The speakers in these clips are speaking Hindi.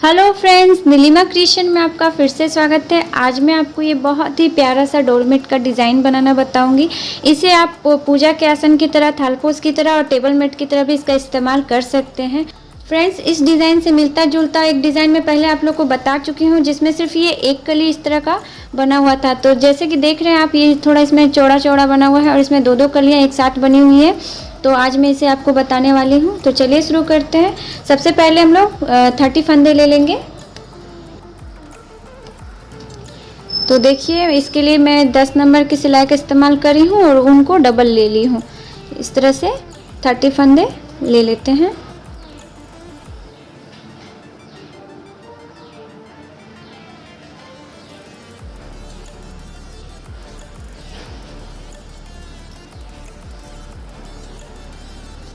हेलो फ्रेंड्स, नीलिमा क्रिएशन में आपका फिर से स्वागत है। आज मैं आपको ये बहुत ही प्यारा सा डोरमेट का डिज़ाइन बनाना बताऊंगी। इसे आप पूजा के आसन की तरह, थालपोस की तरह और टेबल मेट की तरह भी इसका इस्तेमाल कर सकते हैं। फ्रेंड्स, इस डिज़ाइन से मिलता जुलता एक डिज़ाइन मैं पहले आप लोग को बता चुकी हूँ, जिसमें सिर्फ ये एक कली इस तरह का बना हुआ था। तो जैसे कि देख रहे हैं आप, ये थोड़ा इसमें चौड़ा चौड़ा बना हुआ है और इसमें दो दो कलियाँ एक साथ बनी हुई है। तो आज मैं इसे आपको बताने वाली हूँ। तो चलिए शुरू करते हैं। सबसे पहले हम लोग 30 फंदे ले लेंगे। तो देखिए, इसके लिए मैं 10 नंबर की सिलाई का इस्तेमाल करी हूँ और उनको डबल ले ली हूँ। इस तरह से 30 फंदे ले लेते हैं।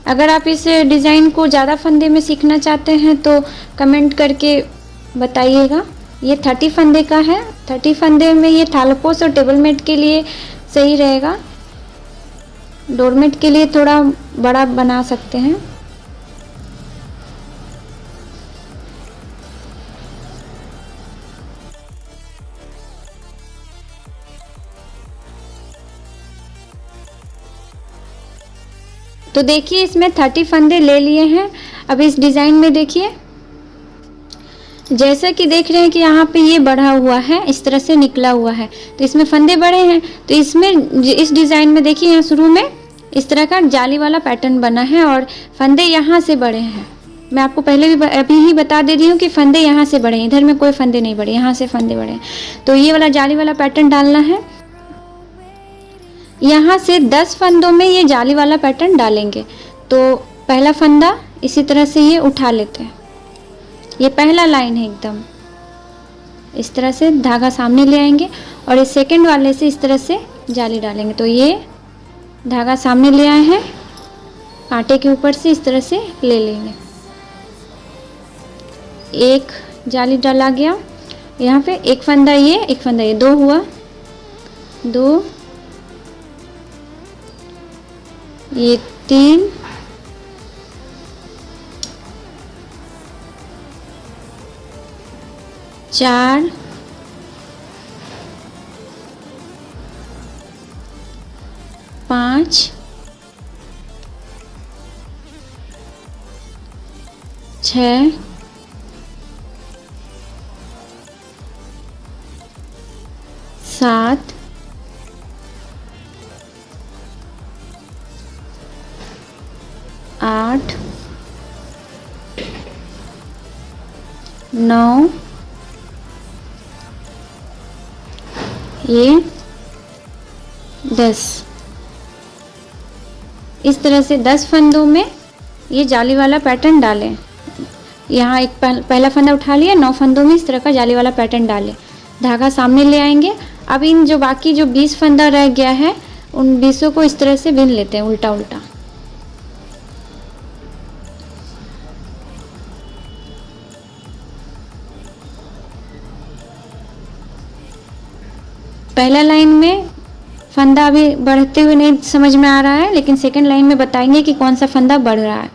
अगर आप इस डिज़ाइन को ज़्यादा फंदे में सीखना चाहते हैं तो कमेंट करके बताइएगा। ये 30 फंदे का है। 30 फंदे में ये थालपोस और टेबल मेट के लिए सही रहेगा। डोरमेट के लिए थोड़ा बड़ा बना सकते हैं। तो देखिए, इसमें 30 फंदे ले लिए हैं। अब इस डिज़ाइन में देखिए, जैसा कि देख रहे हैं कि यहाँ पे ये बढ़ा हुआ है, इस तरह से निकला हुआ है, तो इसमें फंदे बड़े हैं। तो इसमें इस डिज़ाइन में देखिए, यहाँ शुरू में इस तरह का जाली वाला पैटर्न बना है और फंदे यहाँ से बड़े हैं। मैं आपको पहले भी अभी ही बता दे रही हूँ कि फंदे यहाँ से बड़े हैं, इधर में कोई फंदे नहीं बड़े, यहाँ से फंदे बड़े हैं। तो ये वाला जाली वाला पैटर्न डालना है। यहाँ से 10 फंदों में ये जाली वाला पैटर्न डालेंगे। तो पहला फंदा इसी तरह से ये उठा लेते हैं। ये पहला लाइन है, एकदम इस तरह से धागा सामने ले आएंगे और इस सेकंड वाले से इस तरह से जाली डालेंगे। तो ये धागा सामने ले आए हैं, कांटे के ऊपर से इस तरह से ले लेंगे। एक जाली डाला गया, यहाँ पे एक फंदा ये, एक फंदा ये, दो हुआ, दो, ये 3, 4, 5, 6, 7, 8, 9, ये 10। इस तरह से 10 फंदों में ये जाली वाला पैटर्न डालें। यहाँ एक पहला फंदा उठा लिया, 9 फंदों में इस तरह का जाली वाला पैटर्न डालें। धागा सामने ले आएंगे। अब इन जो बाकी जो 20 फंदा रह गया है, उन 20 को इस तरह से बिन लेते हैं, उल्टा उल्टा। पहला लाइन में फंदा अभी बढ़ते हुए नहीं समझ में आ रहा है, लेकिन सेकंड लाइन में बताएंगे कि कौन सा फंदा बढ़ रहा है।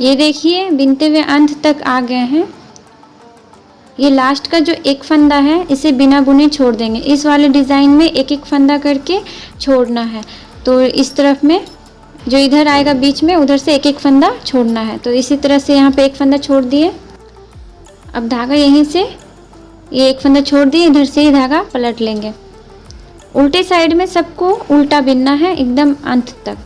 ये देखिए, बिनते हुए अंत तक आ गए हैं। ये लास्ट का जो एक फंदा है, इसे बिना बुने छोड़ देंगे। इस वाले डिज़ाइन में एक एक फंदा करके छोड़ना है। तो इस तरफ में जो इधर आएगा बीच में, उधर से एक एक फंदा छोड़ना है। तो इसी तरह से यहाँ पे एक फंदा छोड़ दिए। अब धागा यहीं से ये एक फंदा छोड़ दिए, इधर से ही धागा पलट लेंगे। उल्टे साइड में सबको उल्टा बिनना है, एकदम अंत तक।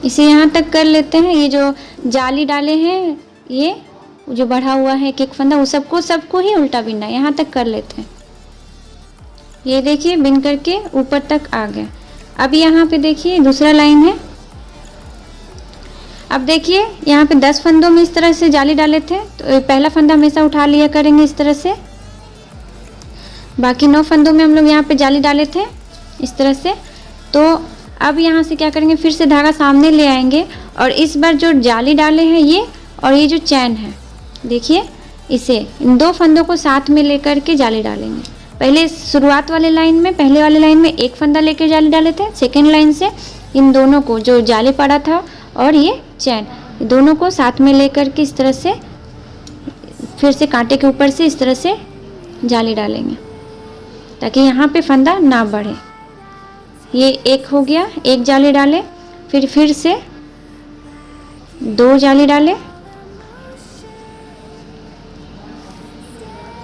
इसे यहाँ तक कर लेते हैं। ये जो जाली डाले हैं, ये जो बढ़ा हुआ है एक एक फंदा, वो सबको ही उल्टा बिनना है। यहाँ तक कर लेते हैं। ये देखिए, बिन करके ऊपर तक आ गए। अब यहाँ पे देखिए दूसरा लाइन है। अब देखिए, यहाँ पे 10 फंदों में इस तरह से जाली डाले थे, तो पहला फंदा हमेशा उठा लिया करेंगे इस तरह से। बाकी 9 फंदों में हम लोग यहाँ पे जाली डाले थे इस तरह से। तो अब यहाँ से क्या करेंगे, फिर से धागा सामने ले आएंगे और इस बार जो जाली डाले हैं ये और ये जो चैन है, देखिए इसे इन 2 फंदों को साथ में लेकर के जाली डालेंगे। पहले शुरुआत वाले लाइन में, पहले वाले लाइन में एक फंदा लेकर जाली डाले थे, सेकेंड लाइन से इन दोनों को जो जाली पड़ा था और ये चैन, दोनों को साथ में लेकर के इस तरह से फिर से कांटे के ऊपर से इस तरह से जाली डालेंगे ताकि यहाँ पे फंदा ना बढ़े। ये एक हो गया, एक जाली डाले, फिर से 2 जाली डाले,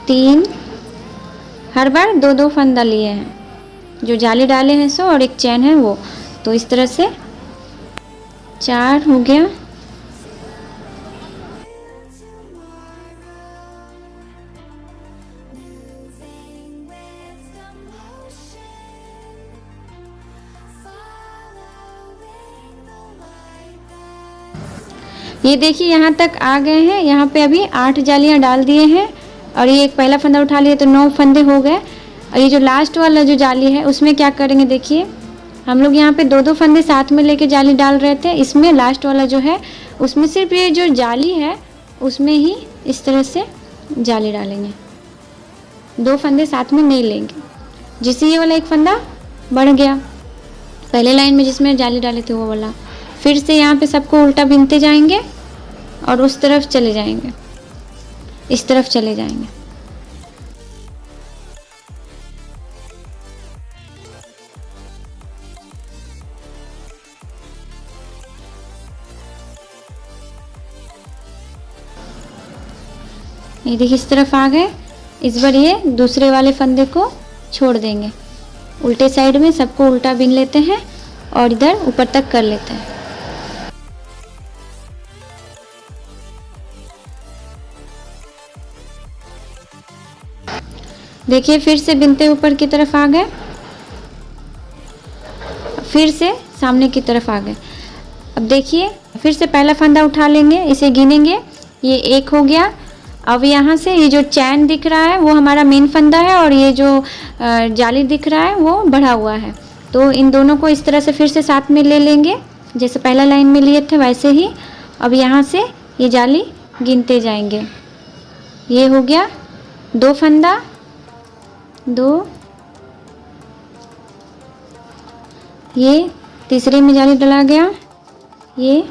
3, हर बार 2-2 फंदा लिए हैं, जो जाली डाले हैं सो और एक चैन है वो, तो इस तरह से 4 हो गया। ये देखिए यहाँ तक आ गए हैं, यहाँ पे अभी 8 जालियाँ डाल दिए हैं और ये एक पहला फंदा उठा लिए तो 9 फंदे हो गए। और ये जो लास्ट वाला जो जाली है उसमें क्या करेंगे, देखिए हम लोग यहाँ पे 2-2 फंदे साथ में लेके जाली डाल रहे थे, इसमें लास्ट वाला जो है उसमें सिर्फ ये जो जाली है उसमें ही इस तरह से जाली डालेंगे, 2 फंदे साथ में नहीं लेंगे, जिससे ये वाला एक फंदा बढ़ गया पहले लाइन में जिसमें जाली डाले थे वो वाला। फिर से यहाँ पे सबको उल्टा बिनते जाएंगे और उस तरफ चले जाएंगे, इस तरफ चले जाएंगे। ये देखिए इस तरफ आ गए। इस बार ये दूसरे वाले फंदे को छोड़ देंगे, उल्टे साइड में सबको उल्टा बिन लेते हैं और इधर ऊपर तक कर लेते हैं। देखिए फिर से बिनते ऊपर की तरफ आ गए, फिर से सामने की तरफ आ गए। अब देखिए फिर से पहला फंदा उठा लेंगे, इसे गिनेंगे, ये 1 हो गया। अब यहाँ से ये जो चैन दिख रहा है वो हमारा मेन फंदा है और ये जो जाली दिख रहा है वो बढ़ा हुआ है, तो इन दोनों को इस तरह से फिर से साथ में ले लेंगे जैसे पहला लाइन में लिए थे वैसे ही। अब यहाँ से ये जाली गिनते जाएंगे, ये हो गया 2 फंदा, 2, ये तीसरे में जाली डला गया, ये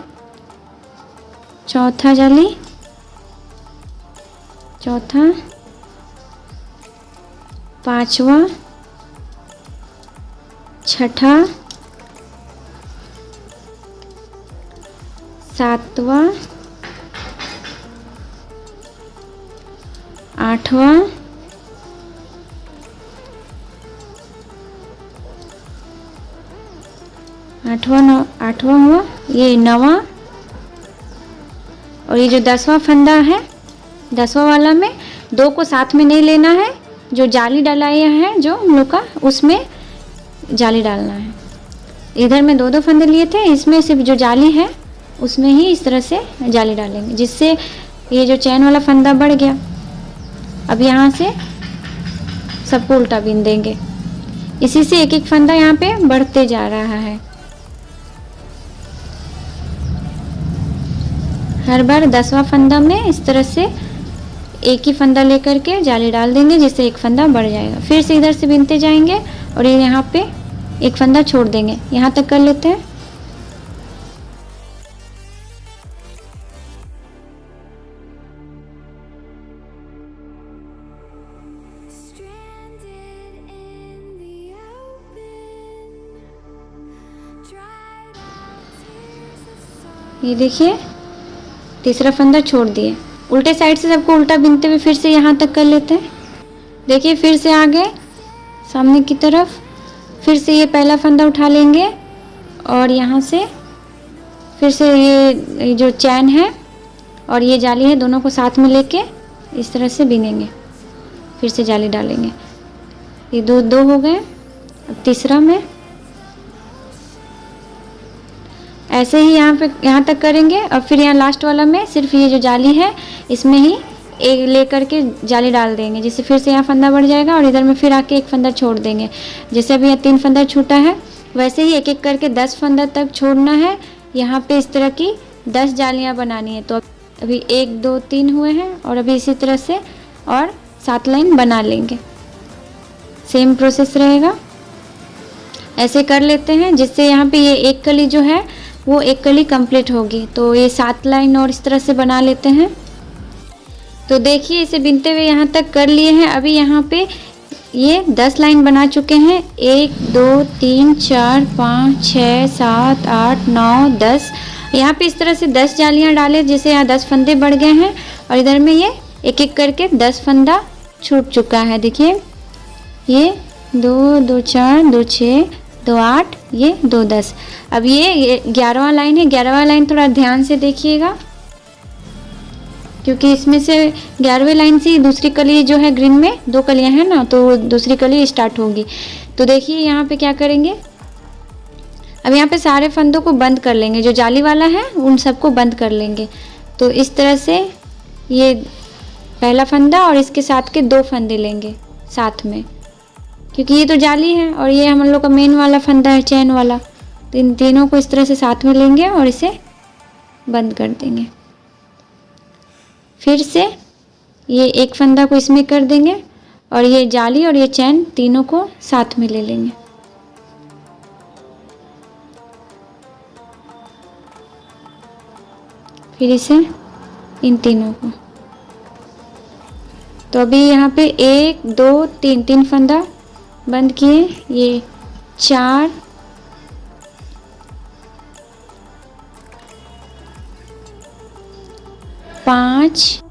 चौथा जाली, चौथा, 5वां, 6ठा, 7वां, 8वां, 8वां हुआ, ये 9वां और ये जो 10वां फंदा है 10वां वाला में 2 को साथ में नहीं लेना है, जो जाली डलाया है जो हम लोग का उसमें जाली डालना है। इधर में 2-2 फंदे लिए थे, इसमें सिर्फ जो जाली है उसमें ही इस तरह से जाली डालेंगे जिससे ये जो चैन वाला फंदा बढ़ गया। अब यहाँ से सबको उल्टा बिन देंगे, इसी से एक एक फंदा यहाँ पे बढ़ते जा रहा है। हर बार 10वां फंदा में इस तरह से एक ही फंदा लेकर के जाली डाल देंगे जिससे एक फंदा बढ़ जाएगा। फिर से इधर से बिनते जाएंगे और ये यहाँ पे एक फंदा छोड़ देंगे, यहाँ तक कर लेते हैं। ये देखिए तीसरा फंदा छोड़ दिए, उल्टे साइड से सबको उल्टा बिनते हुए फिर से यहाँ तक कर लेते हैं। देखिए फिर से आ गए सामने की तरफ, फिर से ये पहला फंदा उठा लेंगे और यहाँ से फिर से ये जो चैन है और ये जाली है दोनों को साथ में लेके इस तरह से बिनेंगे, फिर से जाली डालेंगे। ये दो हो गए। अब तीसरा में ऐसे ही यहाँ तक करेंगे और फिर यहाँ लास्ट वाला में सिर्फ ये जो जाली है इसमें ही एक लेकर के जाली डाल देंगे जिससे फिर से यहाँ फंदा बढ़ जाएगा और इधर में फिर आके एक फंदा छोड़ देंगे। जैसे अभी यहाँ 3 फंदा छूटा है वैसे ही एक एक करके 10 फंदा तक छोड़ना है। यहाँ पे इस तरह की 10 जालियाँ बनानी है। तो अभी 1 2 3 हुए हैं और अभी इसी तरह से और 7 लाइन बना लेंगे। सेम प्रोसेस रहेगा, ऐसे कर लेते हैं जिससे यहाँ पे ये एक कली जो है वो एक कली कंप्लीट होगी। तो ये 7 लाइन और इस तरह से बना लेते हैं। तो देखिए इसे बिनते हुए यहाँ तक कर लिए हैं। अभी यहाँ पे ये 10 लाइन बना चुके हैं। 1 2 3 4 5 6 7 8 9 10। यहाँ पे इस तरह से 10 जालियाँ डाले जिससे यहाँ 10 फंदे बढ़ गए हैं और इधर में ये एक एक करके 10 फंदा छूट चुका है। देखिए ये 2 2 4 2 6 2 8, ये 2 10। अब ये 11वां लाइन है। 11वां लाइन थोड़ा ध्यान से देखिएगा क्योंकि इसमें से 11वें लाइन से दूसरी कली जो है ग्रीन में 2 कलियां हैं ना, तो दूसरी कली स्टार्ट होगी। तो देखिए यहाँ पे क्या करेंगे, अब यहाँ पे सारे फंदों को बंद कर लेंगे। जो जाली वाला है उन सबको बंद कर लेंगे। तो इस तरह से ये पहला फंदा और इसके साथ के 2 फंदे लेंगे साथ में, क्योंकि ये तो जाली है और ये हम लोग का मेन वाला फंदा है चैन वाला। तो इन तीनों को इस तरह से साथ में लेंगे और इसे बंद कर देंगे। फिर से ये एक फंदा को इसमें कर देंगे और ये जाली और ये चैन तीनों को साथ में ले लेंगे। फिर इसे इन तीनों को, तो अभी यहाँ पे 1 2 3 3 फंदा बंद किए। ये 4 5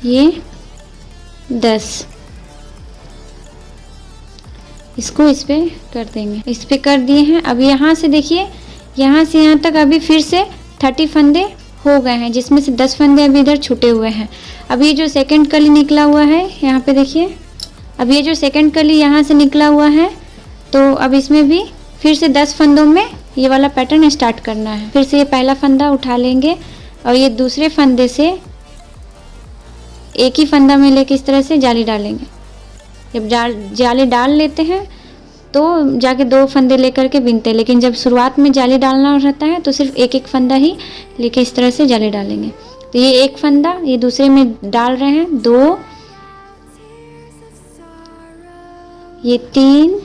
ये 10 इसको इस पे कर देंगे। इस पे कर दिए हैं। अब यहाँ से देखिए, यहाँ से यहाँ तक अभी फिर से 30 फंदे हो गए हैं, जिसमें से 10 फंदे अभी इधर छूटे हुए हैं। अब ये जो सेकंड कली निकला हुआ है यहाँ पे देखिए, अब ये जो सेकंड कली यहाँ से निकला हुआ है, तो अब इसमें भी फिर से 10 फंदों में ये वाला पैटर्न स्टार्ट करना है। फिर से ये पहला फंदा उठा लेंगे और ये दूसरे फंदे से एक ही फंदा में लेके इस तरह से जाली डालेंगे। जब जाली डाल लेते हैं तो जाके 2 फंदे लेकर के बिनते हैं, लेकिन जब शुरुआत में जाली डालना रहता है तो सिर्फ एक एक फंदा ही लेके इस तरह से जाली डालेंगे। तो ये एक फंदा ये दूसरे में डाल रहे हैं, 2 ये 3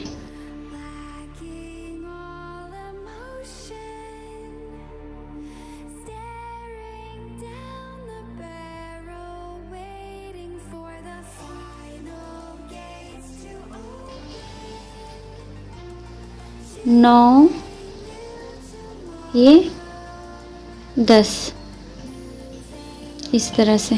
9 ये 10 इस तरह से।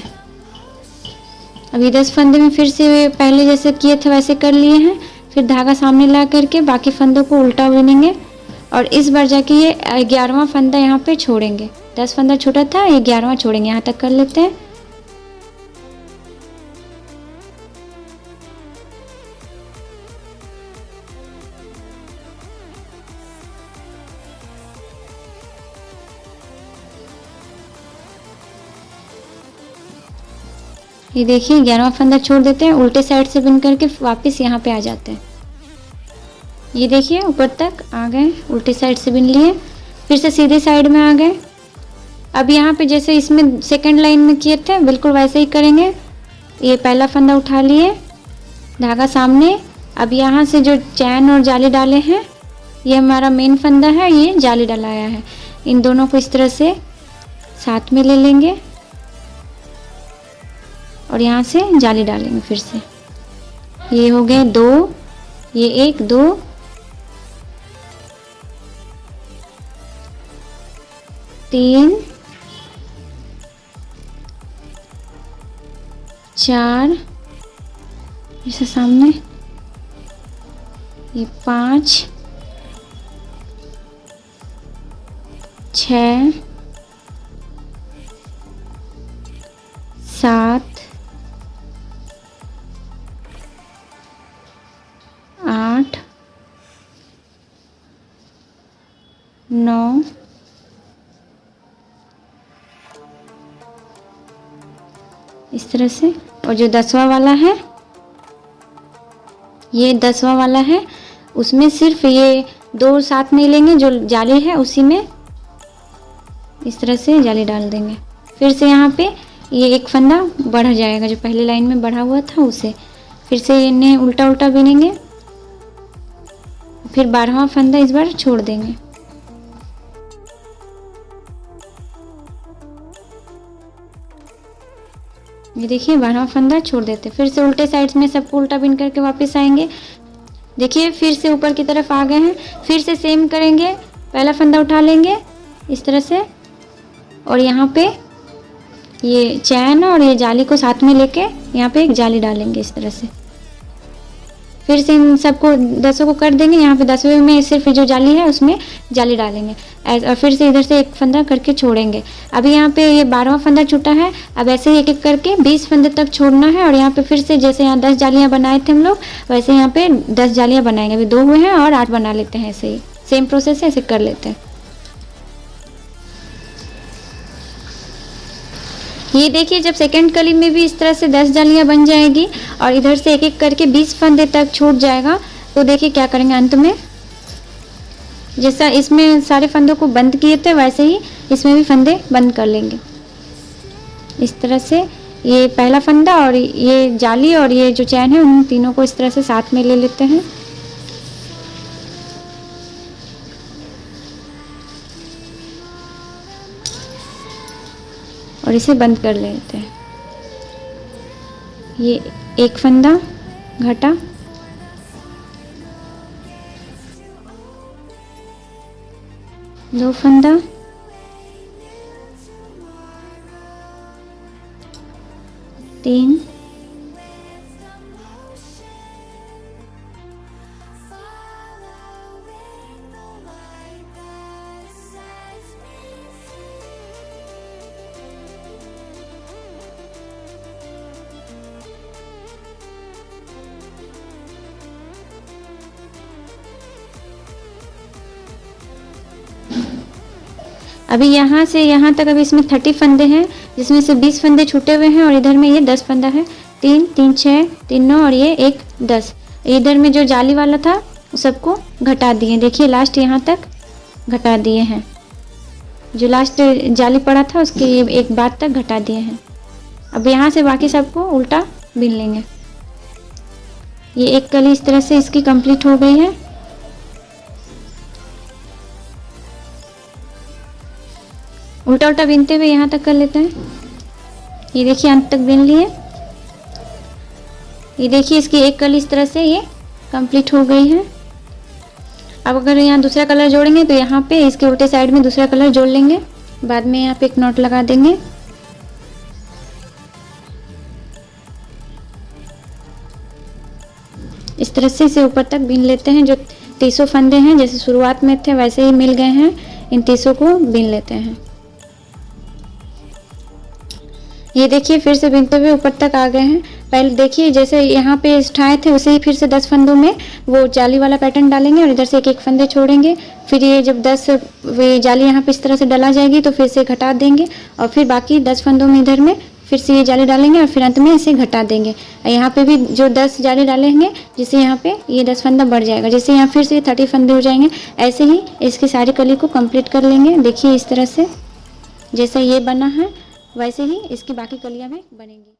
अभी 10 फंदे में फिर से पहले जैसे किए थे वैसे कर लिए हैं। फिर धागा सामने ला करके बाकी फंदों को उल्टा बुनेंगे और इस बार जाके ये 11वां फंदा यहाँ पे छोड़ेंगे। 10 फंदा छोटा था, ये 11वां छोड़ेंगे। यहाँ तक कर लेते हैं। ये देखिए 11वां फंदा छोड़ देते हैं, उल्टे साइड से बुन करके वापस यहाँ पे आ जाते हैं। ये देखिए ऊपर तक आ गए, उल्टे साइड से बुन लिए, फिर से सीधे साइड में आ गए। अब यहाँ पे जैसे इसमें सेकंड लाइन में किए थे बिल्कुल वैसे ही करेंगे। ये पहला फंदा उठा लिए, धागा सामने। अब यहाँ से जो चैन और जाली डाले हैं ये हमारा मेन फंदा है, ये जाली डलाया है। इन दोनों को इस तरह से साथ में ले लेंगे और यहाँ से जाली डालेंगे। फिर से ये हो गए 2, ये 1 2 3 4 इसे सामने, ये 5 6 इस तरह से। और जो 10वां वाला है, ये 10वां वाला है, उसमें सिर्फ ये 2 साथ में लेंगे, जो जाली है उसी में इस तरह से जाली डाल देंगे। फिर से यहाँ पे ये एक फंदा बढ़ जाएगा, जो पहले लाइन में बढ़ा हुआ था उसे फिर से इन्हें उल्टा उल्टा बिनेंगे। फिर 12वां फंदा इस बार छोड़ देंगे। ये देखिए 12वां फंदा छोड़ देते। फिर से उल्टे साइड्स में सबको उल्टा बिन करके वापस आएंगे। देखिए फिर से ऊपर की तरफ आ गए हैं। फिर से सेम करेंगे, पहला फंदा उठा लेंगे इस तरह से, और यहाँ पे ये चैन और ये जाली को साथ में लेके यहाँ पे एक जाली डालेंगे इस तरह से। फिर से इन सबको 10 को कर देंगे। यहाँ पे 10वें में सिर्फ जो जाली है उसमें जाली डालेंगे और फिर से इधर से एक फंदा करके छोड़ेंगे। अभी यहाँ पे ये 12वां फंदा छूटा है। अब ऐसे ही एक एक करके 20 फंदे तक छोड़ना है। और यहाँ पे फिर से जैसे यहाँ 10 जालियाँ बनाए थे हम लोग, वैसे यहाँ पे 10 जालियाँ बनाएंगे। अभी 2 हुए हैं और 8 बना लेते हैं। ऐसे ही सेम प्रोसेस है, ऐसे कर लेते हैं। ये देखिए जब सेकंड कली में भी इस तरह से 10 जालियाँ बन जाएगी और इधर से एक एक करके 20 फंदे तक छूट जाएगा, तो देखिए क्या करेंगे अंत में, जैसा इसमें सारे फंदों को बंद किए थे वैसे ही इसमें भी फंदे बंद कर लेंगे इस तरह से। ये पहला फंदा और ये जाली और ये जो चैन है उन तीनों को इस तरह से साथ में ले लेते हैं। और इसे बंद कर लेते हैं। ये एक फंदा घटा, दो फंदा, तीन, अभी यहाँ से यहाँ तक अभी इसमें 30 फंदे हैं, जिसमें से 20 फंदे छूटे हुए हैं और इधर में ये 10 फंदा है। 3 3 6 3 9 और ये 1 10। इधर में जो जाली वाला था सबको घटा दिए। देखिए लास्ट यहाँ तक घटा दिए हैं। जो लास्ट जाली पड़ा था उसके ये एक बार तक घटा दिए हैं। अब यहाँ से बाकी सबको उल्टा बिन लेंगे। ये एक कली इस तरह से इसकी कंप्लीट हो गई है। उल्टा उल्टा बिनते हुए यहाँ तक कर लेते हैं। ये देखिए अंत तक बिन लिए। ये देखिए इसकी एक कली इस तरह से ये कंप्लीट हो गई है। अब अगर यहाँ दूसरा कलर जोड़ेंगे तो यहाँ पे इसके उल्टे साइड में दूसरा कलर जोड़ लेंगे। बाद में यहाँ पे एक नॉट लगा देंगे। इस तरह से इसे ऊपर तक बिन लेते हैं। जो 30 फंदे हैं जैसे शुरुआत में थे वैसे ही मिल गए हैं। इन 30 को बिन लेते हैं। ये देखिए फिर से बिनते हुए ऊपर तक आ गए हैं। पहले देखिए जैसे यहाँ पे उठाए थे उसे ही फिर से 10 फंदों में वो जाली वाला पैटर्न डालेंगे और इधर से एक एक फंदे छोड़ेंगे। फिर ये जब 10 वे जाली यहाँ पे इस तरह से डला जाएगी तो फिर से घटा देंगे और फिर बाकी 10 फंदों में इधर में फिर से ये जाली डालेंगे और फिर अंत में इसे घटा देंगे। यहाँ पे भी जो 10 जाली डालेंगे जिससे यहाँ पे ये 10 फंदा बढ़ जाएगा, जिससे यहाँ फिर से 30 फंदे हो जाएंगे। ऐसे ही इसकी सारी कली को कंप्लीट कर लेंगे। देखिए इस तरह से जैसा ये बना है वैसे ही इसकी बाकी कलियाँ भी बनेंगी।